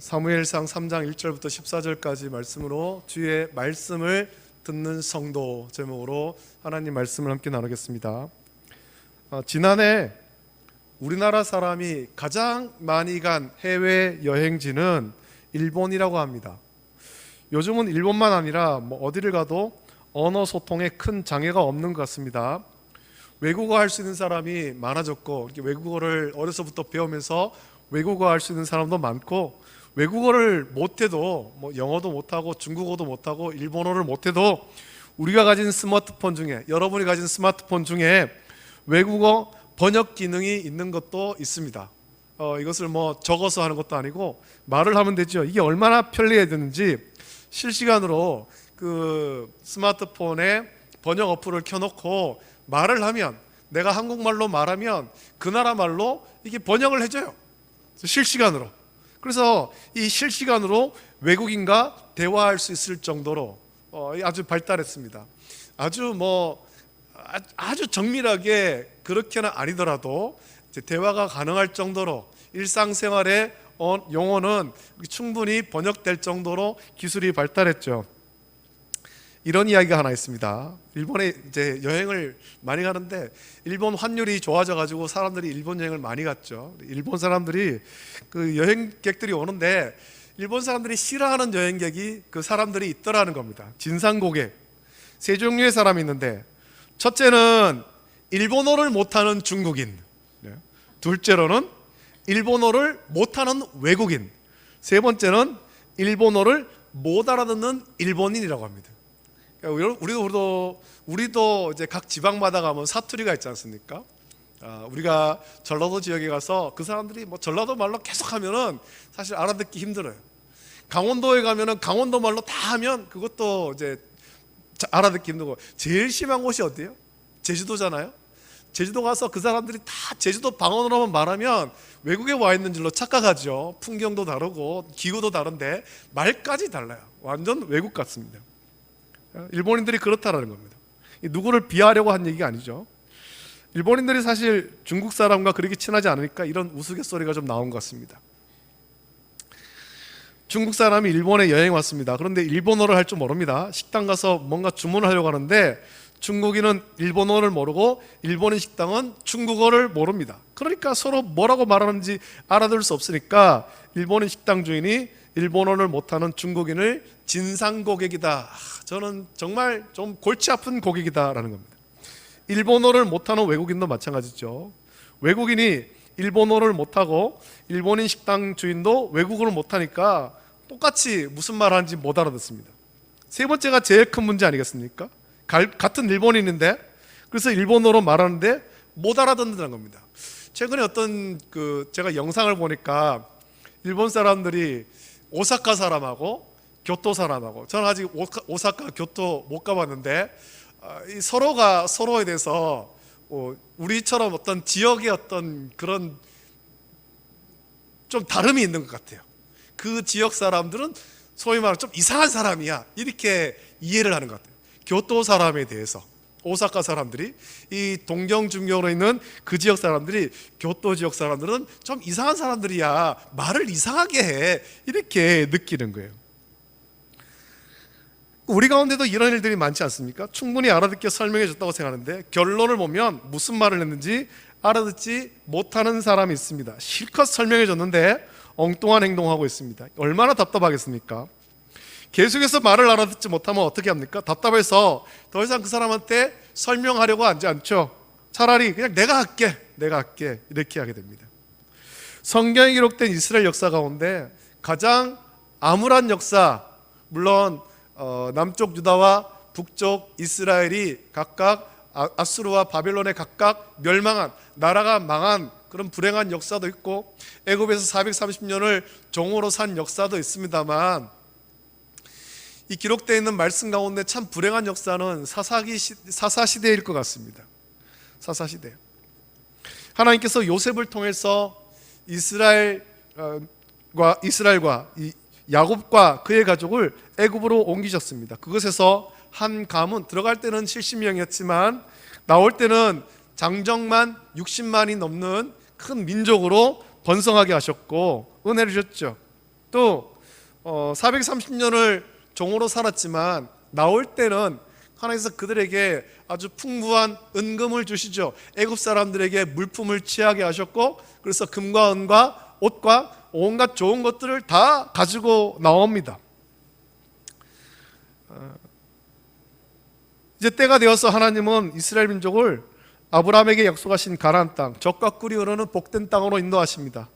사무엘상 3장 1절부터 14절까지 말씀으로 주의 말씀을 듣는 성도 제목으로 하나님 말씀을 함께 나누겠습니다. 지난해 우리나라 사람이 가장 많이 간 해외 여행지는 일본이라고 합니다. 요즘은 일본만 아니라 어디를 가도 언어 소통에 큰 장애가 없는 것 같습니다. 외국어 할 수 있는 사람이 많아졌고, 외국어를 어려서부터 배우면서 외국어 할 수 있는 사람도 많고, 외국어를 못해도 영어도 못하고 중국어도 못하고 일본어를 못해도 우리가 가진 스마트폰 중에, 여러분이 가진 스마트폰 중에 외국어 번역 기능이 있는 것도 있습니다. 이것을 적어서 하는 것도 아니고 말을 하면 되죠. 이게 얼마나 편리해야 되는지 실시간으로 그 스마트폰에 번역 어플을 켜놓고 말을 하면, 내가 한국말로 말하면 그 나라 말로 이게 번역을 해줘요, 실시간으로. 그래서 이 실시간으로 외국인과 대화할 수 있을 정도로 아주 발달했습니다. 아주 정밀하게 그렇게는 아니더라도 대화가 가능할 정도로, 일상생활의 용어는 충분히 번역될 정도로 기술이 발달했죠. 이런 이야기가 하나 있습니다. 일본에 이제 여행을 많이 가는데 일본 환율이 좋아져 가지고 사람들이 일본 여행을 많이 갔죠. 일본 사람들이, 그 여행객들이 오는데 일본 사람들이 싫어하는 여행객이 그 사람들이 있더라는 겁니다. 진상고객. 세 종류의 사람이 있는데, 첫째는 일본어를 못하는 중국인, 둘째로는 일본어를 못하는 외국인, 세 번째는 일본어를 못 알아듣는 일본인이라고 합니다. 우리도 이제 각 지방마다 가면 사투리가 있지 않습니까? 우리가 전라도 지역에 가서 그 사람들이 전라도 말로 계속 하면은 사실 알아듣기 힘들어요. 강원도에 가면은 강원도 말로 다 하면 그것도 이제 알아듣기 힘들고, 제일 심한 곳이 어디예요? 제주도잖아요. 제주도 가서 그 사람들이 다 제주도 방언으로만 말하면 외국에 와 있는 줄로 착각하죠. 풍경도 다르고 기후도 다른데 말까지 달라요. 완전 외국 같습니다. 일본인들이 그렇다라는 겁니다. 누구를 비하하려고 한 얘기가 아니죠. 일본인들이 사실 중국 사람과 그렇게 친하지 않으니까 이런 우스갯소리가 좀 나온 것 같습니다. 중국 사람이 일본에 여행 왔습니다. 그런데 일본어를 할 줄 모릅니다. 식당 가서 뭔가 주문을 하려고 하는데 중국인은 일본어를 모르고 일본인 식당은 중국어를 모릅니다. 그러니까 서로 뭐라고 말하는지 알아들 수 없으니까 일본인 식당 주인이 일본어를 못하는 중국인을 진상고객이다, 저는 정말 좀 골치 아픈 고객이다라는 겁니다. 일본어를 못하는 외국인도 마찬가지죠. 외국인이 일본어를 못하고 일본인 식당 주인도 외국어를 못하니까 똑같이 무슨 말 하는지 못 알아듣습니다. 세 번째가 제일 큰 문제 아니겠습니까? 같은 일본인인데, 그래서 일본어로 말하는데 못 알아듣는다는 겁니다. 최근에 제가 영상을 보니까 일본 사람들이 오사카 사람하고 교토 사람하고, 저는 아직 오사카, 교토 못 가봤는데 서로가 서로에 대해서 우리처럼 어떤 지역의 어떤 그런 좀 다름이 있는 것 같아요. 그 지역 사람들은 소위 말하면 좀 이상한 사람이야, 이렇게 이해를 하는 것 같아요. 교토 사람에 대해서 오사카 사람들이, 이 동경 중경으로 있는 그 지역 사람들이 교토 지역 사람들은 좀 이상한 사람들이야, 말을 이상하게 해, 이렇게 느끼는 거예요. 우리 가운데도 이런 일들이 많지 않습니까? 충분히 알아듣게 설명해 줬다고 생각하는데 결론을 보면 무슨 말을 했는지 알아듣지 못하는 사람이 있습니다. 실컷 설명해 줬는데 엉뚱한 행동하고 있습니다. 얼마나 답답하겠습니까? 계속해서 말을 알아듣지 못하면 어떻게 합니까? 답답해서 더 이상 그 사람한테 설명하려고 하지 않죠. 차라리 그냥 내가 할게 이렇게 하게 됩니다. 성경에 기록된 이스라엘 역사 가운데 가장 암울한 역사, 물론 남쪽 유다와 북쪽 이스라엘이 각각 아수르와 바벨론에 각각 멸망한, 나라가 망한 그런 불행한 역사도 있고, 애굽에서 430년을 종으로 산 역사도 있습니다만, 이 기록되어 있는 말씀 가운데 참 불행한 역사는 사사시대일 것 같습니다. 사사시대. 하나님께서 요셉을 통해서 이스라엘과 야곱과 그의 가족을 애굽으로 옮기셨습니다. 그것에서 한 가문, 들어갈 때는 70명이었지만 나올 때는 장정만 60만이 넘는 큰 민족으로 번성하게 하셨고 은혜를 주셨죠. 또 430년을 종으로 살았지만 나올 때는 하나님께서 그들에게 아주 풍부한 은금을 주시죠. 애굽 사람들에게 물품을 취하게 하셨고, 그래서 금과 은과 옷과 온갖 좋은 것들을 다 가지고 나옵니다. 이제 때가 되어서 하나님은 이스라엘 민족을 아브라함에게 약속하신 가나안 땅, 젖과 꿀이 흐르는 복된 땅으로 인도하십니다.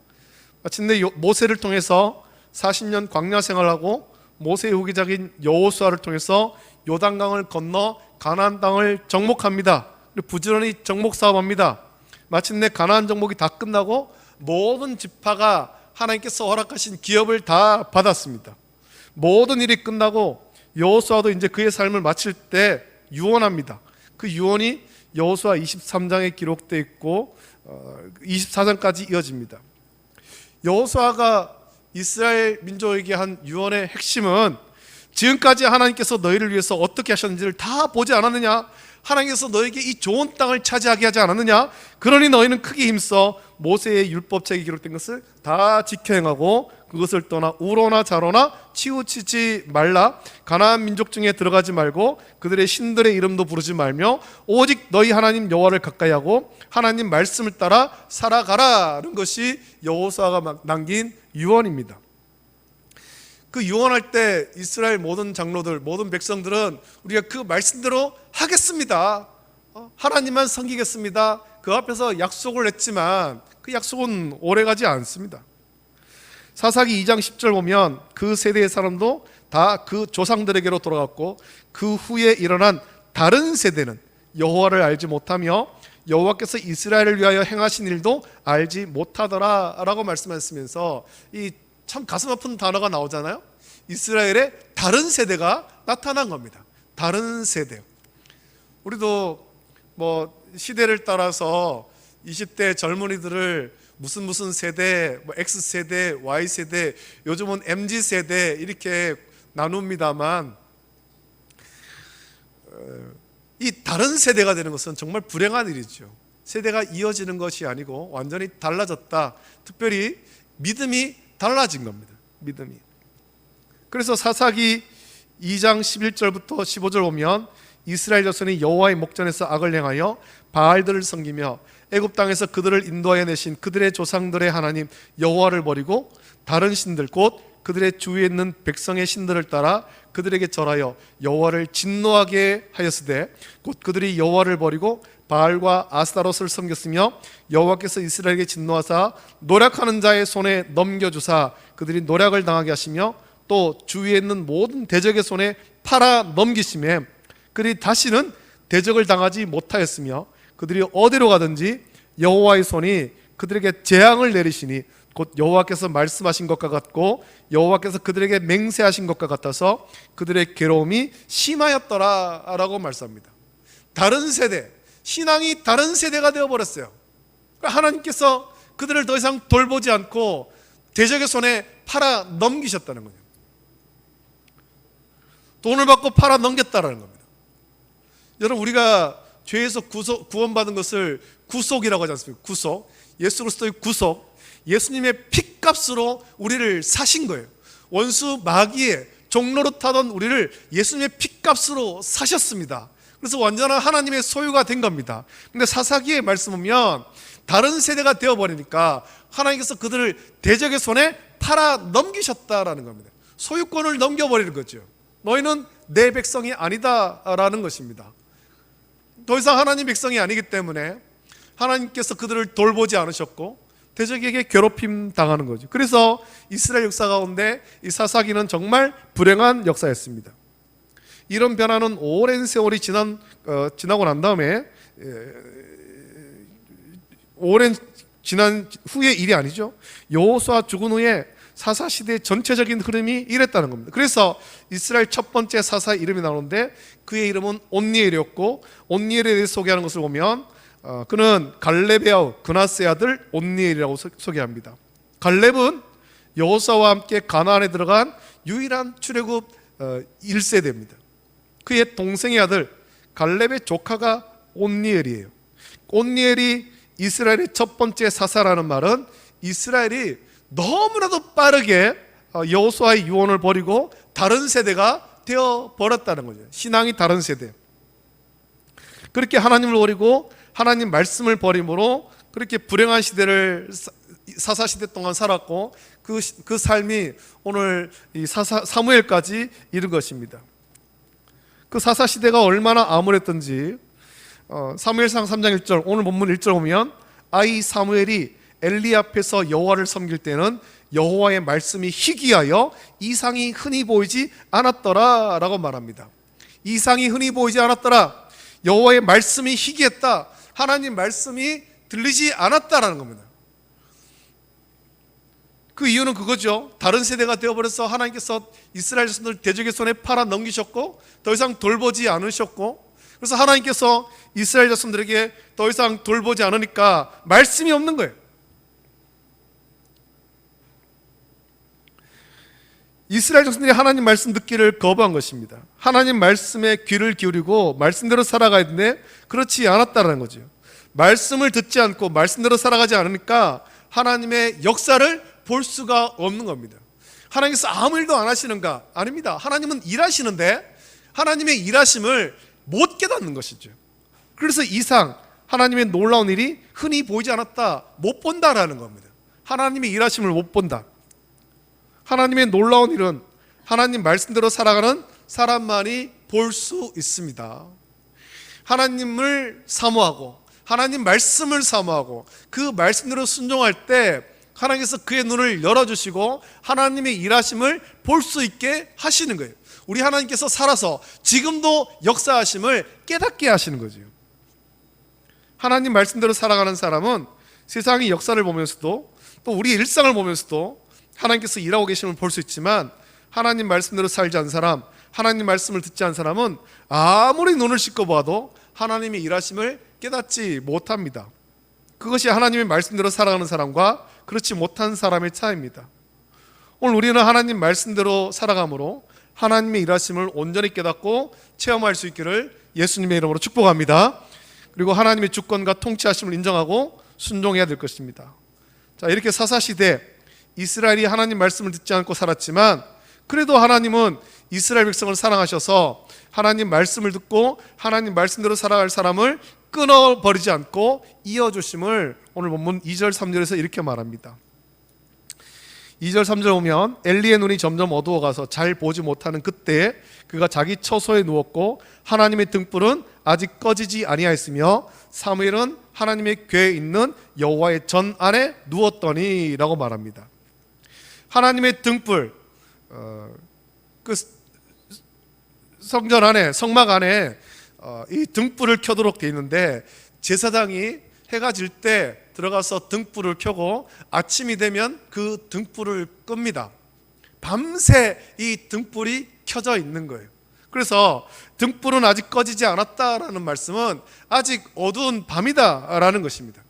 마침내 모세를 통해서 40년 광야 생활하고 모세의 후계자인 여호수아를 통해서 요단강을 건너 가나안 땅을 정복합니다. 부지런히 정복 사업합니다. 마침내 가나안 정복이 다 끝나고 모든 지파가 하나님께서 허락하신 기업을 다 받았습니다. 모든 일이 끝나고 여호수아도 이제 그의 삶을 마칠 때 유언합니다. 그 유언이 여호수아 23장에 기록되어 있고 24장까지 이어집니다. 여호수아가 이스라엘 민족에게 한 유언의 핵심은 지금까지 하나님께서 너희를 위해서 어떻게 하셨는지를 다 보지 않았느냐? 하나님께서 너에게 이 좋은 땅을 차지하게 하지 않았느냐? 그러니 너희는 크게 힘써 모세의 율법책에 기록된 것을 다 지켜 행하고 그것을 떠나 우로나 자로나 치우치지 말라. 가나안 민족 중에 들어가지 말고 그들의 신들의 이름도 부르지 말며 오직 너희 하나님 여호와를 가까이 하고 하나님 말씀을 따라 살아가라는 것이 여호수아가 남긴 유언입니다. 그 유언할 때 이스라엘 모든 장로들, 모든 백성들은 우리가 그 말씀대로 하겠습니다, 하나님만 섬기겠습니다, 그 앞에서 약속을 했지만 그 약속은 오래가지 않습니다. 사사기 2장 10절 보면 그 세대의 사람도 다 그 조상들에게로 돌아갔고 그 후에 일어난 다른 세대는 여호와를 알지 못하며 여호와께서 이스라엘을 위하여 행하신 일도 알지 못하더라 라고 말씀하시면서 이 참 가슴 아픈 단어가 나오잖아요. 이스라엘의 다른 세대가 나타난 겁니다. 다른 세대. 우리도 시대를 따라서 20대 젊은이들을 무슨 세대, X세대, Y세대, 요즘은 MZ세대 이렇게 나눕니다만 이 다른 세대가 되는 것은 정말 불행한 일이죠. 세대가 이어지는 것이 아니고 완전히 달라졌다. 특별히 믿음이 달라진 겁니다. 믿음이. 그래서 사사기 2장 11절부터 15절 보면 이스라엘 자손이 여호와의 목전에서 악을 행하여 바알들을 섬기며 애굽 땅에서 그들을 인도하여 내신 그들의 조상들의 하나님 여호와를 버리고 다른 신들 곧 그들의 주위에 있는 백성의 신들을 따라 그들에게 절하여 여호와를 진노하게 하였으되 곧 그들이 여호와를 버리고 바알과 아스타롯을 섬겼으며 여호와께서 이스라엘에게 진노하사 노략하는 자의 손에 넘겨주사 그들이 노략을 당하게 하시며 또 주위에 있는 모든 대적의 손에 팔아 넘기심에 그들이 다시는 대적을 당하지 못하였으며 그들이 어디로 가든지 여호와의 손이 그들에게 재앙을 내리시니 곧 여호와께서 말씀하신 것과 같고 여호와께서 그들에게 맹세하신 것과 같아서 그들의 괴로움이 심하였더라 라고 말씀합니다. 다른 세대, 신앙이 다른 세대가 되어버렸어요. 하나님께서 그들을 더 이상 돌보지 않고 대적의 손에 팔아 넘기셨다는 거예요. 돈을 받고 팔아 넘겼다는 겁니다. 여러분, 우리가 죄에서 구원받은 것을 구속이라고 하지 않습니까? 구속, 예수 그리스도의 구속, 예수님의 피값으로 우리를 사신 거예요. 원수 마귀의 종로로 타던 우리를 예수님의 피값으로 사셨습니다. 그래서 완전한 하나님의 소유가 된 겁니다. 근데 사사기의 말씀 보면 다른 세대가 되어버리니까 하나님께서 그들을 대적의 손에 팔아 넘기셨다라는 겁니다. 소유권을 넘겨버리는 거죠. 너희는 내 백성이 아니다라는 것입니다. 더 이상 하나님 백성이 아니기 때문에 하나님께서 그들을 돌보지 않으셨고 대적에게 괴롭힘 당하는 거죠. 그래서 이스라엘 역사 가운데 이 사사기는 정말 불행한 역사였습니다. 이런 변화는 오랜 세월이 지나고 난 다음에 오랜 지난 후의 일이 아니죠. 여호수아 죽은 후에 사사 시대의 전체적인 흐름이 이랬다는 겁니다. 그래서 이스라엘 첫 번째 사사의 이름이 나오는데 그의 이름은 온니엘이었고 온니엘에 대해서 소개하는 것을 보면 그는 갈렙의 아우 그나스의 아들 온니엘이라고 소개합니다. 갈렙은 여호수아와 함께 가나안에 들어간 유일한 출애굽 1세대입니다. 그의 동생의 아들 갈렙의 조카가 온니엘이에요. 온니엘이 이스라엘의 첫 번째 사사라는 말은 이스라엘이 너무나도 빠르게 여호수아의 유언을 버리고 다른 세대가 되어 버렸다는 거죠. 신앙이 다른 세대. 그렇게 하나님을 버리고 하나님 말씀을 버림으로 그렇게 불행한 시대를 사사시대 동안 살았고 그 삶이 오늘 이 사무엘까지 이른 것입니다. 그 사사시대가 얼마나 암울했던지 사무엘상 3장 1절, 오늘 본문 1절 보면 아이 사무엘이 엘리 앞에서 여호와를 섬길 때는 여호와의 말씀이 희귀하여 이상이 흔히 보이지 않았더라 라고 말합니다. 이상이 흔히 보이지 않았더라, 여호와의 말씀이 희귀했다, 하나님 말씀이 들리지 않았다라는 겁니다. 그 이유는 그거죠. 다른 세대가 되어버려서 하나님께서 이스라엘 자손들 대적의 손에 팔아 넘기셨고 더 이상 돌보지 않으셨고, 그래서 하나님께서 이스라엘 자손들에게 더 이상 돌보지 않으니까 말씀이 없는 거예요. 이스라엘 자손들이 하나님 말씀 듣기를 거부한 것입니다. 하나님 말씀에 귀를 기울이고 말씀대로 살아가야 되는데 그렇지 않았다는 거죠. 말씀을 듣지 않고 말씀대로 살아가지 않으니까 하나님의 역사를 볼 수가 없는 겁니다. 하나님께서 아무 일도 안 하시는가? 아닙니다. 하나님은 일하시는데 하나님의 일하심을 못 깨닫는 것이죠. 그래서 이상, 하나님의 놀라운 일이 흔히 보이지 않았다, 못 본다라는 겁니다. 하나님의 일하심을 못 본다. 하나님의 놀라운 일은 하나님 말씀대로 살아가는 사람만이 볼 수 있습니다. 하나님을 사모하고 하나님 말씀을 사모하고 그 말씀대로 순종할 때 하나님께서 그의 눈을 열어주시고 하나님의 일하심을 볼 수 있게 하시는 거예요. 우리 하나님께서 살아서 지금도 역사하심을 깨닫게 하시는 거죠. 하나님 말씀대로 살아가는 사람은 세상의 역사를 보면서도 또 우리의 일상을 보면서도 하나님께서 일하고 계심을 볼 수 있지만, 하나님 말씀대로 살지 않은 사람, 하나님 말씀을 듣지 않은 사람은 아무리 눈을 씻고 봐도 하나님의 일하심을 깨닫지 못합니다. 그것이 하나님의 말씀대로 살아가는 사람과 그렇지 못한 사람의 차이입니다. 오늘 우리는 하나님 말씀대로 살아감으로 하나님의 일하심을 온전히 깨닫고 체험할 수 있기를 예수님의 이름으로 축복합니다. 그리고 하나님의 주권과 통치하심을 인정하고 순종해야 될 것입니다. 자, 이렇게 사사시대 이스라엘이 하나님 말씀을 듣지 않고 살았지만 그래도 하나님은 이스라엘 백성을 사랑하셔서 하나님 말씀을 듣고 하나님 말씀대로 살아갈 사람을 끊어버리지 않고 이어주심을 오늘 본문 2절 3절에서 이렇게 말합니다. 2절 3절 보면 엘리의 눈이 점점 어두워가서 잘 보지 못하는 그때에 그가 자기 처소에 누웠고 하나님의 등불은 아직 꺼지지 아니하였으며 사무엘은 하나님의 궤에 있는 여호와의 전 안에 누웠더니 라고 말합니다. 하나님의 등불, 그 성전 안에, 성막 안에 이 등불을 켜도록 되어 있는데 제사장이 해가 질 때 들어가서 등불을 켜고 아침이 되면 그 등불을 끕니다. 밤새 이 등불이 켜져 있는 거예요. 그래서 등불은 아직 꺼지지 않았다라는 말씀은 아직 어두운 밤이다라는 것입니다.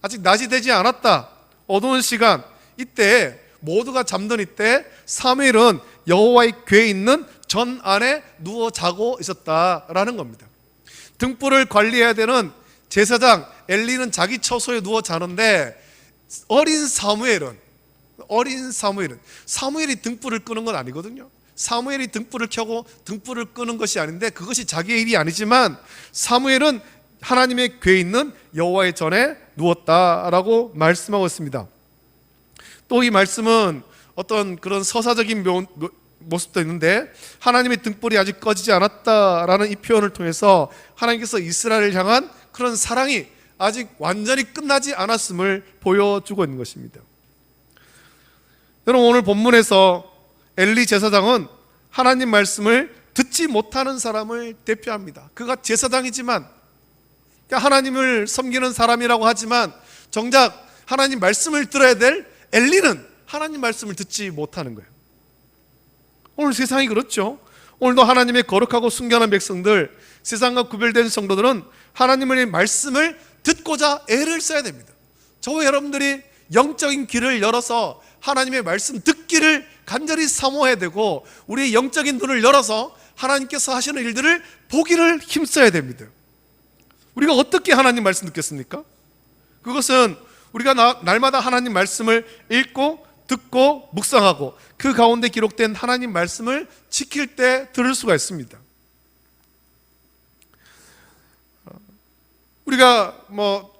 아직 낮이 되지 않았다, 어두운 시간, 이때 모두가 잠든 이때 사무엘은 여호와의 궤에 있는 전 안에 누워 자고 있었다라는 겁니다. 등불을 관리해야 되는 제사장 엘리는 자기 처소에 누워 자는데 어린 사무엘이 등불을 끄는 건 아니거든요. 사무엘이 등불을 켜고 등불을 끄는 것이 아닌데 그것이 자기의 일이 아니지만 사무엘은 하나님의 궤에 있는 여호와의 전에 누웠다라고 말씀하고 있습니다. 또 이 말씀은 어떤 그런 서사적인 모습도 있는데 하나님의 등불이 아직 꺼지지 않았다라는 이 표현을 통해서 하나님께서 이스라엘을 향한 그런 사랑이 아직 완전히 끝나지 않았음을 보여주고 있는 것입니다. 여러분, 오늘 본문에서 엘리 제사장은 하나님 말씀을 듣지 못하는 사람을 대표합니다. 그가 제사장이지만, 하나님을 섬기는 사람이라고 하지만 정작 하나님 말씀을 들어야 될 엘리는 하나님 말씀을 듣지 못하는 거예요. 오늘 세상이 그렇죠. 오늘도 하나님의 거룩하고 순결한 백성들, 세상과 구별된 성도들은 하나님의 말씀을 듣고자 애를 써야 됩니다. 저와 여러분들이 영적인 귀를 열어서 하나님의 말씀 듣기를 간절히 사모해야 되고, 우리의 영적인 눈을 열어서 하나님께서 하시는 일들을 보기를 힘써야 됩니다. 우리가 어떻게 하나님 말씀 듣겠습니까? 그것은 우리가 날마다 하나님 말씀을 읽고 듣고 묵상하고 그 가운데 기록된 하나님 말씀을 지킬 때 들을 수가 있습니다. 우리가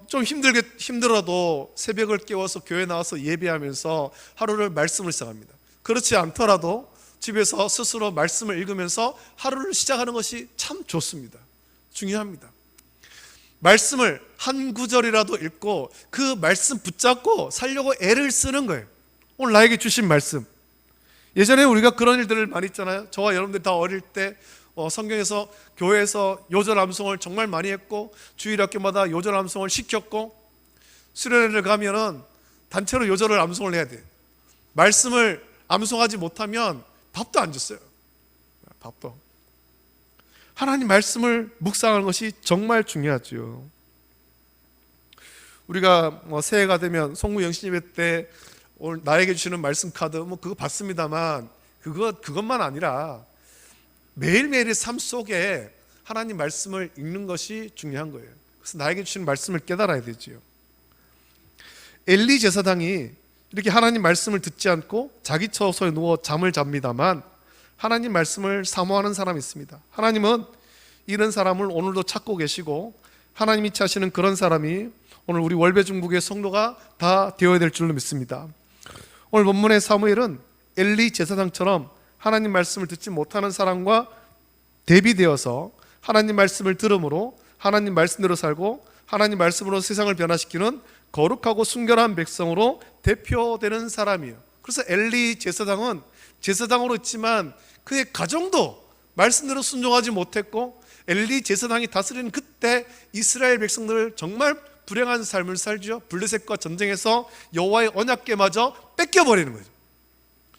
좀 힘들어도 새벽을 깨워서 교회 나와서 예배하면서 하루를 말씀을 시작합니다. 그렇지 않더라도 집에서 스스로 말씀을 읽으면서 하루를 시작하는 것이 참 좋습니다. 중요합니다. 말씀을 한 구절이라도 읽고 그 말씀 붙잡고 살려고 애를 쓰는 거예요. 오늘 나에게 주신 말씀. 예전에 우리가 그런 일들을 많이 했잖아요. 저와 여러분들 다 어릴 때 성경에서 교회에서 요절 암송을 정말 많이 했고 주일 학교마다 요절 암송을 시켰고 수련회를 가면은 단체로 요절을 암송을 해야 돼요. 말씀을 암송하지 못하면 밥도 안 줬어요. 밥도. 하나님 말씀을 묵상하는 것이 정말 중요하죠. 우리가 새해가 되면 성무 영신 예배 때 오늘 나에게 주시는 말씀 카드 그거 받습니다만 그것만 아니라 매일매일의 삶 속에 하나님 말씀을 읽는 것이 중요한 거예요. 그래서 나에게 주시는 말씀을 깨달아야 되지요. 엘리 제사장이 이렇게 하나님 말씀을 듣지 않고 자기 처소에 누워 잠을 잡니다만 하나님 말씀을 사모하는 사람이 있습니다. 하나님은 이런 사람을 오늘도 찾고 계시고 하나님이 찾으시는 그런 사람이 오늘 우리 월배중국의 성도가 다 되어야 될 줄로 믿습니다. 오늘 본문의 사무엘은 엘리 제사장처럼 하나님 말씀을 듣지 못하는 사람과 대비되어서 하나님 말씀을 들음으로 하나님 말씀대로 살고 하나님 말씀으로 세상을 변화시키는 거룩하고 순결한 백성으로 대표되는 사람이에요. 그래서 엘리 제사장은 제사장으로 있지만 그의 가정도 말씀대로 순종하지 못했고 엘리 제사장이 다스리는 그때 이스라엘 백성들을 정말 불행한 삶을 살죠. 블레셋과 전쟁에서 여호와의 언약궤마저 뺏겨버리는 거죠.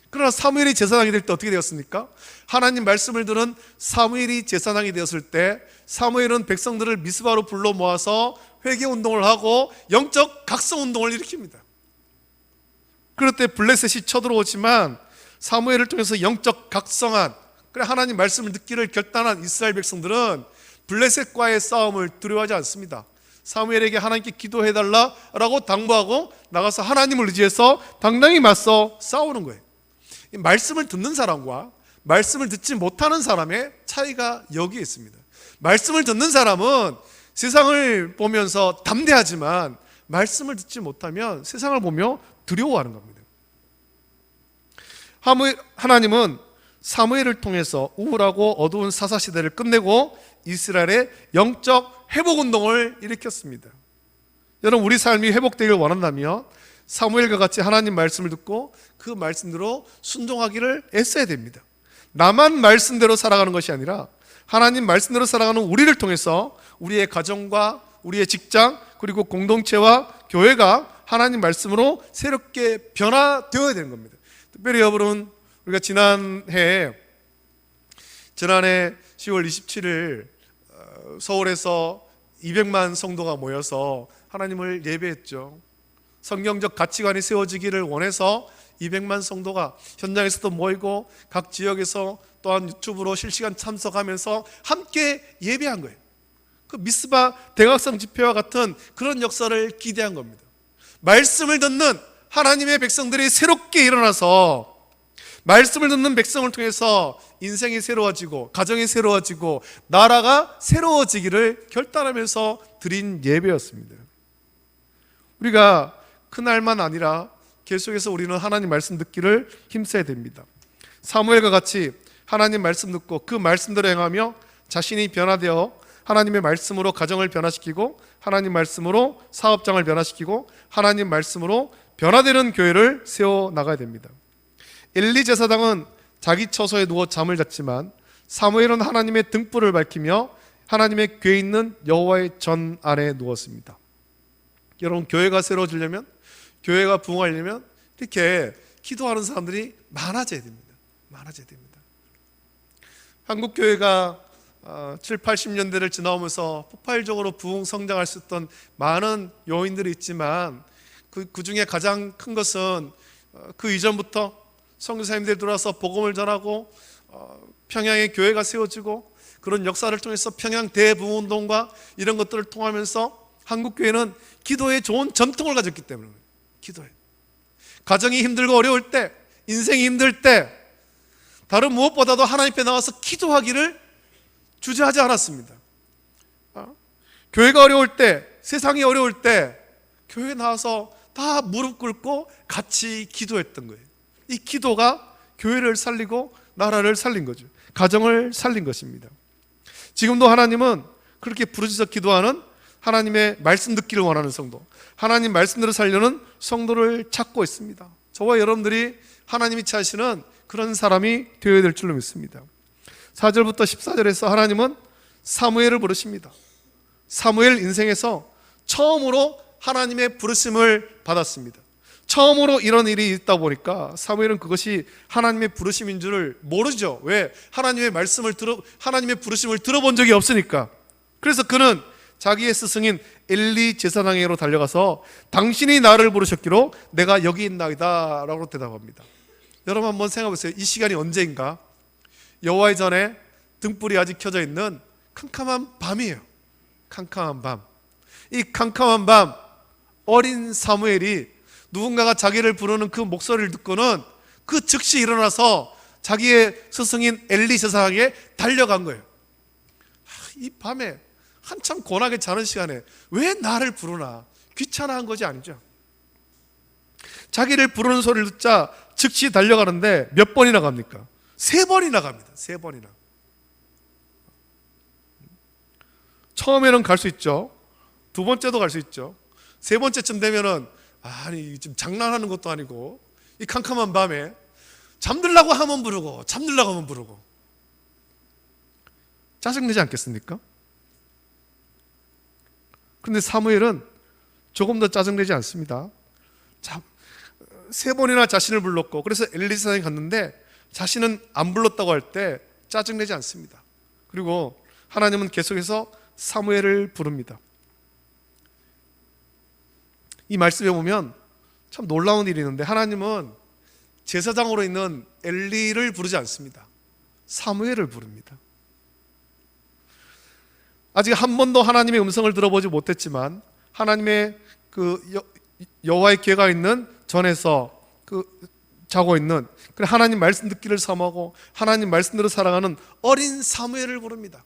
그러나 사무엘이 제사장이 될 때 어떻게 되었습니까? 하나님 말씀을 들은 사무엘이 제사장이 되었을 때 사무엘은 백성들을 미스바로 불러 모아서 회개운동을 하고 영적 각성운동을 일으킵니다. 그럴 때 블레셋이 쳐들어오지만 사무엘을 통해서 영적 각성한 하나님 말씀을 듣기를 결단한 이스라엘 백성들은 블레셋과의 싸움을 두려워하지 않습니다. 사무엘에게 하나님께 기도해달라라고 당부하고 나가서 하나님을 의지해서 당당히 맞서 싸우는 거예요. 말씀을 듣는 사람과 말씀을 듣지 못하는 사람의 차이가 여기에 있습니다. 말씀을 듣는 사람은 세상을 보면서 담대하지만 말씀을 듣지 못하면 세상을 보며 두려워하는 겁니다. 하나님은 사무엘을 통해서 우울하고 어두운 사사시대를 끝내고 이스라엘의 영적 회복운동을 일으켰습니다. 여러분, 우리 삶이 회복되길 원한다면 사무엘과 같이 하나님 말씀을 듣고 그 말씀대로 순종하기를 애써야 됩니다. 나만 말씀대로 살아가는 것이 아니라 하나님 말씀대로 살아가는 우리를 통해서 우리의 가정과 우리의 직장 그리고 공동체와 교회가 하나님 말씀으로 새롭게 변화되어야 되는 겁니다. 특별히 여러분, 우리가 지난해 10월 27일 서울에서 200만 성도가 모여서 하나님을 예배했죠. 성경적 가치관이 세워지기를 원해서 200만 성도가 현장에서도 모이고 각 지역에서 또한 유튜브로 실시간 참석하면서 함께 예배한 거예요. 그 미스바 대각성 집회와 같은 그런 역사를 기대한 겁니다. 말씀을 듣는 하나님의 백성들이 새롭게 일어나서 말씀을 듣는 백성을 통해서 인생이 새로워지고 가정이 새로워지고 나라가 새로워지기를 결단하면서 드린 예배였습니다. 우리가 그날만 아니라 계속해서 우리는 하나님 말씀 듣기를 힘써야 됩니다. 사무엘과 같이 하나님 말씀 듣고 그 말씀대로 행하며 자신이 변화되어 하나님의 말씀으로 가정을 변화시키고 하나님 말씀으로 사업장을 변화시키고 하나님 말씀으로 변화되는 교회를 세워나가야 됩니다. 엘리 제사장은 자기 처소에 누워 잠을 잤지만 사무엘은 하나님의 등불을 밝히며 하나님의 궤에 있는 여호와의 전 안에 누웠습니다. 여러분, 교회가 새로워지려면, 교회가 부흥하려면 이렇게 기도하는 사람들이 많아져야 됩니다. 많아져야 됩니다. 한국 교회가 7, 80년대를 지나오면서 폭발적으로 부흥 성장할 수 있던 많은 요인들이 있지만 그 중에 가장 큰 것은 그 이전부터 선교사님들이 들어와서 복음을 전하고 평양에 교회가 세워지고 그런 역사를 통해서 평양 대부흥운동과 이런 것들을 통하면서 한국 교회는 기도에 좋은 전통을 가졌기 때문에 기도해. 가정이 힘들고 어려울 때, 인생이 힘들 때 다른 무엇보다도 하나님 앞에 나와서 기도하기를 주저하지 않았습니다. 교회가 어려울 때, 세상이 어려울 때 교회에 나와서 다 무릎 꿇고 같이 기도했던 거예요. 이 기도가 교회를 살리고 나라를 살린 거죠. 가정을 살린 것입니다. 지금도 하나님은 그렇게 부르짖어 기도하는, 하나님의 말씀 듣기를 원하는 성도, 하나님 말씀대로 살려는 성도를 찾고 있습니다. 저와 여러분들이 하나님이 찾으시는 그런 사람이 되어야 될 줄로 믿습니다. 4절부터 14절에서 하나님은 사무엘을 부르십니다. 사무엘 인생에서 처음으로 하나님의 부르심을 받았습니다. 처음으로 이런 일이 있다 보니까 사무엘은 그것이 하나님의 부르심인 줄을 모르죠. 왜? 하나님의 부르심을 들어본 적이 없으니까. 그래서 그는 자기의 스승인 엘리 제사장에게로 달려가서 당신이 나를 부르셨기로 내가 여기 있나이다 라고 대답합니다. 여러분 한번 생각해 보세요. 이 시간이 언제인가? 여호와의 전에 등불이 아직 켜져 있는 캄캄한 밤이에요. 캄캄한 밤. 이 캄캄한 밤, 어린 사무엘이 누군가가 자기를 부르는 그 목소리를 듣고는 그 즉시 일어나서 자기의 스승인 엘리 제사장에게 달려간 거예요. 이 밤에 한참 고나게 자는 시간에 왜 나를 부르나? 귀찮아한 것이 아니죠. 자기를 부르는 소리를 듣자 즉시 달려가는데 몇 번이나 갑니까? 3번이나 갑니다. 3번이나. 처음에는 갈 수 있죠. 2번째도 갈 수 있죠. 3번째쯤 되면은 아니 지금 장난하는 것도 아니고 이 캄캄한 밤에 잠들라고 하면 부르고 잠들라고 하면 부르고 짜증내지 않겠습니까? 근데 사무엘은 조금 더 짜증내지 않습니다. 3번이나 자신을 불렀고, 그래서 엘리 제사장이 갔는데 자신은 안 불렀다고 할 때 짜증내지 않습니다. 그리고 하나님은 계속해서 사무엘을 부릅니다. 이 말씀에 보면 참 놀라운 일이 있는데, 하나님은 제사장으로 있는 엘리를 부르지 않습니다. 사무엘을 부릅니다. 아직 한 번도 하나님의 음성을 들어보지 못했지만 하나님의 여호와의 궤가 있는 전에서 자고 있는, 하나님 말씀 듣기를 사모하고 하나님 말씀대로 살아가는 어린 사무엘을 부릅니다.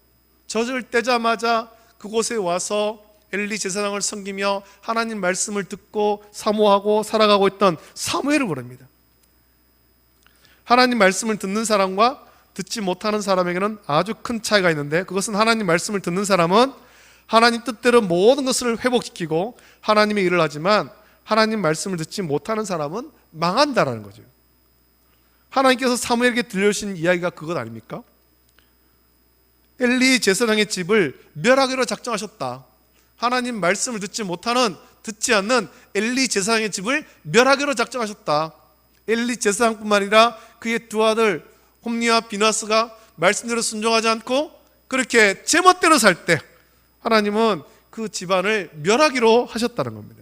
젖을 떼자마자 그곳에 와서 엘리 제사장을 섬기며 하나님 말씀을 듣고 사모하고 살아가고 있던 사무엘을 부릅니다. 하나님 말씀을 듣는 사람과 듣지 못하는 사람에게는 아주 큰 차이가 있는데, 그것은 하나님 말씀을 듣는 사람은 하나님 뜻대로 모든 것을 회복시키고 하나님의 일을 하지만, 하나님 말씀을 듣지 못하는 사람은 망한다라는 거죠. 하나님께서 사무엘에게 들려주신 이야기가 그것 아닙니까? 엘리 제사장의 집을 멸하기로 작정하셨다. 하나님 말씀을 듣지 않는 엘리 제사장의 집을 멸하기로 작정하셨다. 엘리 제사장뿐만 아니라 그의 두 아들 홈니와 비나스가 말씀대로 순종하지 않고 그렇게 제멋대로 살 때 하나님은 그 집안을 멸하기로 하셨다는 겁니다.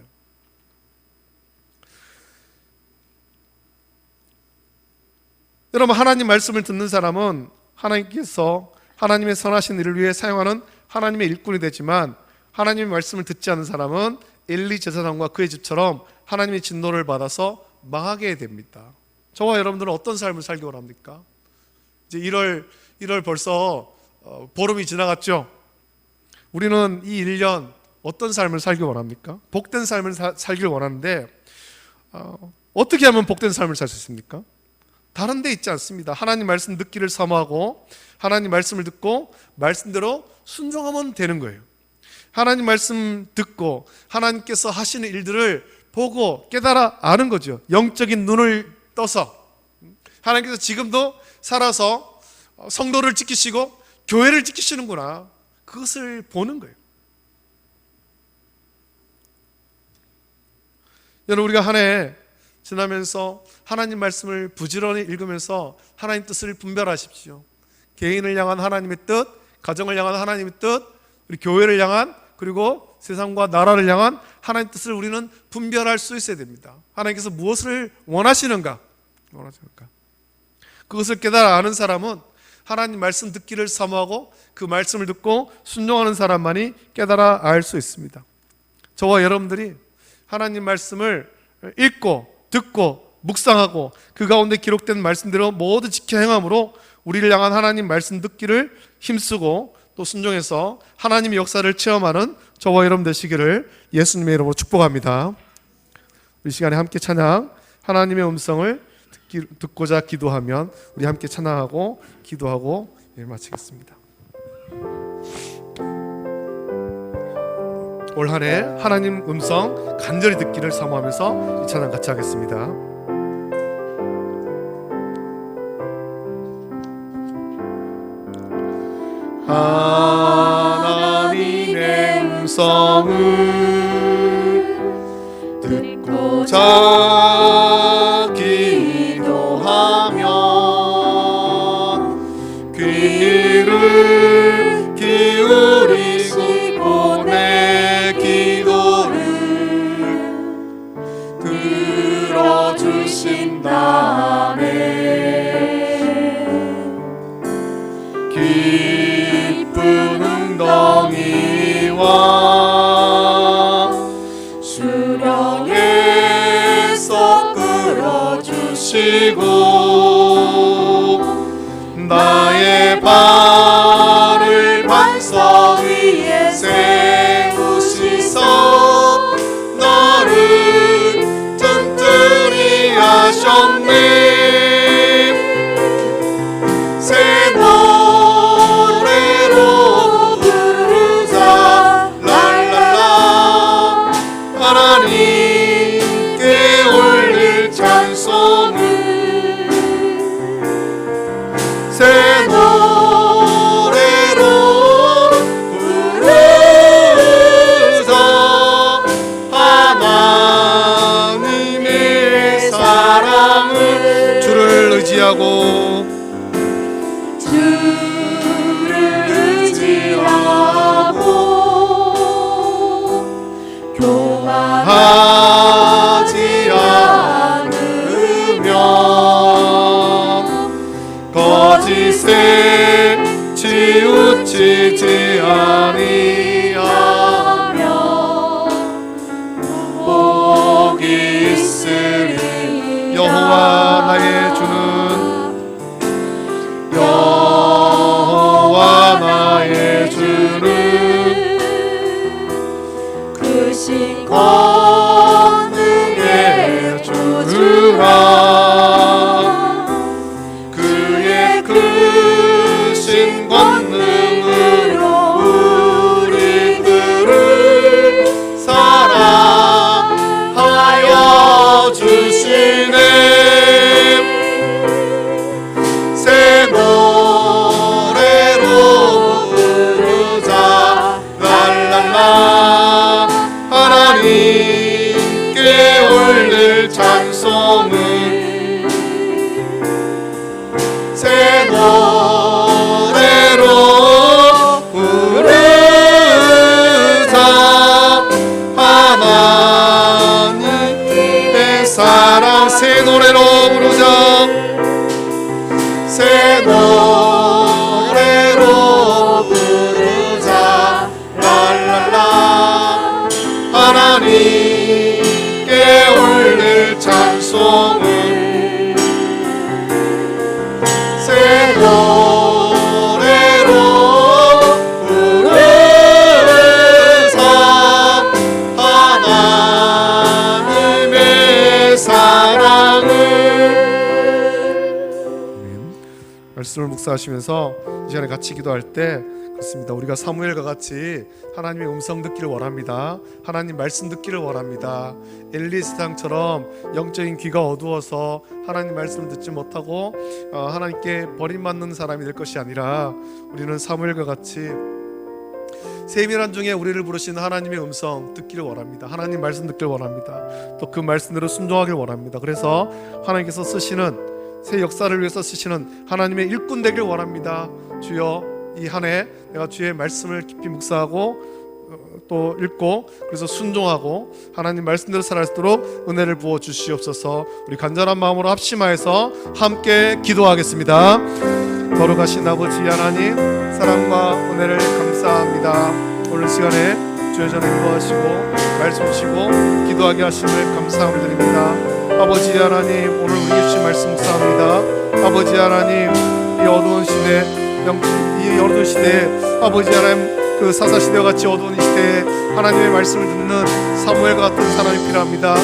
여러분, 하나님 말씀을 듣는 사람은 하나님께서 하나님의 선하신 일을 위해 사용하는 하나님의 일꾼이 되지만, 하나님의 말씀을 듣지 않는 사람은 엘리 제사장과 그의 집처럼 하나님의 진노를 받아서 망하게 됩니다. 저와 여러분들은 어떤 삶을 살기 원합니까? 이제 1월 벌써 보름이 지나갔죠. 우리는 이 1년 어떤 삶을 살기 원합니까? 복된 삶을 살길 원하는데 어떻게 하면 복된 삶을 살 수 있습니까? 다른 데 있지 않습니다. 하나님 말씀 듣기를 사모하고 하나님 말씀을 듣고 말씀대로 순종하면 되는 거예요. 하나님 말씀 듣고 하나님께서 하시는 일들을 보고 깨달아 아는 거죠. 영적인 눈을 떠서 하나님께서 지금도 살아서 성도를 지키시고 교회를 지키시는구나, 그것을 보는 거예요. 여러분, 우리가 한 해 지나면서 하나님 말씀을 부지런히 읽으면서 하나님 뜻을 분별하십시오. 개인을 향한 하나님의 뜻, 가정을 향한 하나님의 뜻, 우리 교회를 향한, 그리고 세상과 나라를 향한 하나님의 뜻을 우리는 분별할 수 있어야 됩니다. 하나님께서 무엇을 원하시는가? 그것을 깨달아 아는 사람은 하나님 말씀 듣기를 사모하고 그 말씀을 듣고 순종하는 사람만이 깨달아 알 수 있습니다. 저와 여러분들이 하나님 말씀을 읽고 듣고 묵상하고 그 가운데 기록된 말씀대로 모두 지켜 행함으로 우리를 향한 하나님 말씀 듣기를 힘쓰고 또 순종해서 하나님의 역사를 체험하는 저와 여러분 되시기를 예수님의 이름으로 축복합니다. 우리 시간에 함께 찬양, 하나님의 음성을 듣고자 기도하면 우리 함께 찬양하고 기도하고 마치겠습니다. 올 한 해 하나님 음성 간절히 듣기를 사모하면서 이 찬양 같이 하겠습니다. 하나님의 음성을 듣고자 기도하면 귀를 기울이시고 내 기도를 들어주신다네. 깊은 웅덩이와 수령에서 끌어주시고 나의 발을 반석 위에 세우시서 나를 튼튼히 하셨네. 새 노래로 부르자 랄랄라. 하나님께 올릴 찬송을 새 노래로 부르자. 하나님의 사랑을 주를 의지하고 교만하지 않으며 거짓에 치우치지 아니하며 복이 있으리. 여호와 나의 주는 여호와 나의 주는 크신 권능의 주라. 그의 크신 권능으로 우리들을 사랑하여 주시네. 새 노래로 부르자 랄랄라. 하나님께 올릴 찬송을 새 노래로 부르자. 하나님의 사랑 새 노래로 부르자. 새 노래로 부르자 랄랄라. 하나님께 올릴 찬송을 새 노래로 부르자. 하나님의 사랑을. 말씀을 묵상하시면서 이 시간에 같이 기도할 때 그렇습니다. 우리가 사무엘과 같이 하나님의 음성 듣기를 원합니다. 하나님 말씀 듣기를 원합니다. 엘리 세상처럼 영적인 귀가 어두워서 하나님 말씀을 듣지 못하고 하나님께 버림받는 사람이 될 것이 아니라 우리는 사무엘과 같이 세밀한 중에 우리를 부르시는 하나님의 음성 듣기를 원합니다. 하나님 말씀 듣기를 원합니다. 또 그 말씀대로 순종하기를 원합니다. 그래서 하나님께서 쓰시는 새 역사를 위해서 쓰시는 하나님의 일꾼 되길 원합니다. 주여, 이 한 해 내가 주의 말씀을 깊이 묵상하고 또 읽고 그래서 순종하고 하나님 말씀대로 살아갈 수 있도록 은혜를 부어 주시옵소서. 우리 간절한 마음으로 합심하여서 함께 기도하겠습니다. 거룩하신 아버지 하나님, 사랑과 은혜를 감사합니다. 오늘 시간에 주의 전에 인도하시고 말씀 주시고 기도하게 하심을 감사함을 드립니다. 아버지 하나님, 오늘 우리에게 주신 말씀 감사합니다. 아버지 하나님, 이 어두운 시대에 아버지 하나님, 그 사사시대와 같이 어두운 이 시대에 하나님의 말씀을 듣는 사무엘과 같은 사람이 필요합니다.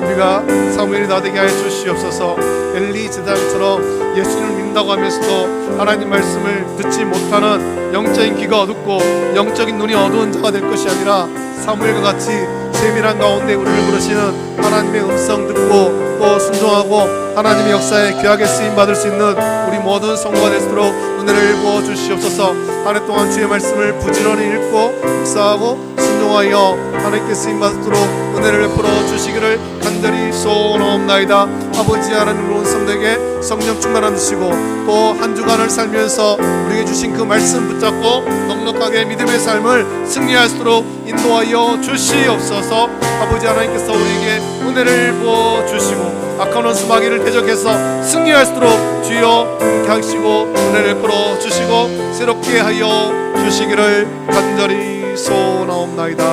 우리가 사무엘이 나되게 하여 주시옵소서. 엘리 제사장처럼 예수님을 믿는다고 하면서도 하나님 말씀을 듣지 못하는 영적인 귀가 어둡고 영적인 눈이 어두운 자가 될 것이 아니라 사무엘과 같이 세밀한 가운데 우리를 부르시는 하나님의 음성 듣고 또 순종하고 하나님의 역사에 귀하게 쓰임받을 수 있는 우리 모든 성도가 될 수 있도록 은혜를 부어 주시옵소서. 한 해 동안 주의 말씀을 부지런히 읽고 묵상하고 순종하여 하나님께 쓰임받도록 은혜를 베풀어 주시기를 간절히 소원하옵나이다. 아버지 하나님, 온 성도에게 성령 충만함 주시고 또 한 주간을 살면서 우리에게 주신 그 말씀 붙잡고 넉넉하게 믿음의 삶을 승리할 수 있도록 인도하여 주시옵소서. 아버지 하나님께서 우리에게 은혜를 부어 주시고 악한 원수 마귀를 대적해서 승리할 수 있도록 주여 함께 하시고 은혜를 베풀어 주시고 새롭게 하여 주시기를 간절히 소원하옵나이다.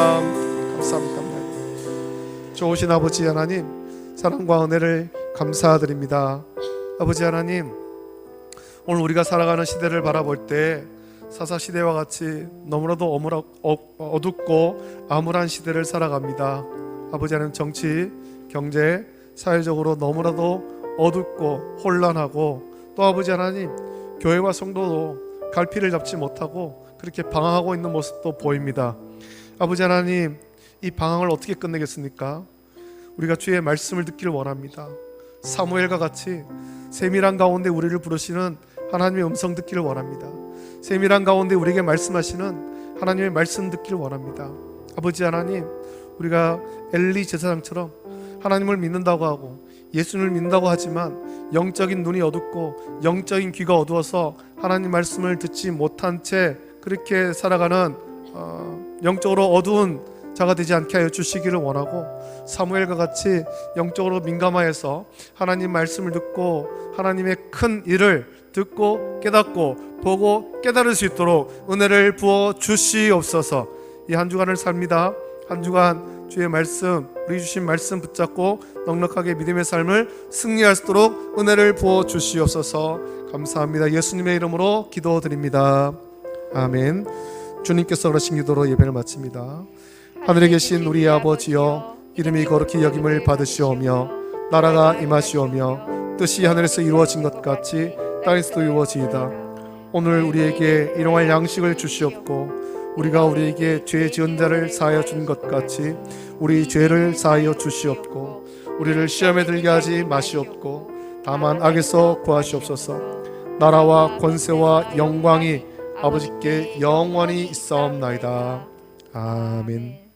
감사합니다. 좋으신 아버지 하나님, 사랑과 은혜를 감사드립니다. 아버지 하나님, 오늘 우리가 살아가는 시대를 바라볼 때 사사시대와 같이 너무나도 어둡고 암울한 시대를 살아갑니다. 아버지 하나님, 정치, 경제, 사회적으로 너무나도 어둡고 혼란하고 또 아버지 하나님, 교회와 성도도 갈피를 잡지 못하고 그렇게 방황하고 있는 모습도 보입니다. 아버지 하나님, 이 방황을 어떻게 끝내겠습니까? 우리가 주의 말씀을 듣기를 원합니다. 사무엘과 같이 세밀한 가운데 우리를 부르시는 하나님의 음성 듣기를 원합니다. 세밀한 가운데 우리에게 말씀하시는 하나님의 말씀 듣기를 원합니다. 아버지 하나님, 우리가 엘리 제사장처럼 하나님을 믿는다고 하고 예수님을 믿는다고 하지만 영적인 눈이 어둡고 영적인 귀가 어두워서 하나님 말씀을 듣지 못한 채 그렇게 살아가는 영적으로 어두운 자가 되지 않게 하여 주시기를 원하고, 사무엘과 같이 영적으로 민감하여서 하나님 말씀을 듣고 하나님의 큰 일을 듣고 깨닫고 보고 깨달을 수 있도록 은혜를 부어 주시옵소서. 이 한 주간을 삽니다. 한 주간 주의 말씀, 우리 주신 말씀 붙잡고 넉넉하게 믿음의 삶을 승리할 수 있도록 은혜를 부어 주시옵소서. 감사합니다. 예수님의 이름으로 기도드립니다. 아멘. 주님께서 그러신 기도로 예배를 마칩니다. 하늘에 계신 우리 아버지여, 이름이 거룩히 여김을 받으시오며 나라가 임하시오며 뜻이 하늘에서 이루어진 것 같이 땅에서도 이루어지이다. 오늘 우리에게 일용할 양식을 주시옵고 우리가 우리에게 죄 지은 자를 사하여 준 것 같이 우리 죄를 사하여 주시옵고 우리를 시험에 들게 하지 마시옵고 다만 악에서 구하시옵소서. 나라와 권세와 영광이 아버지께 영원히 있사옵나이다. 아멘.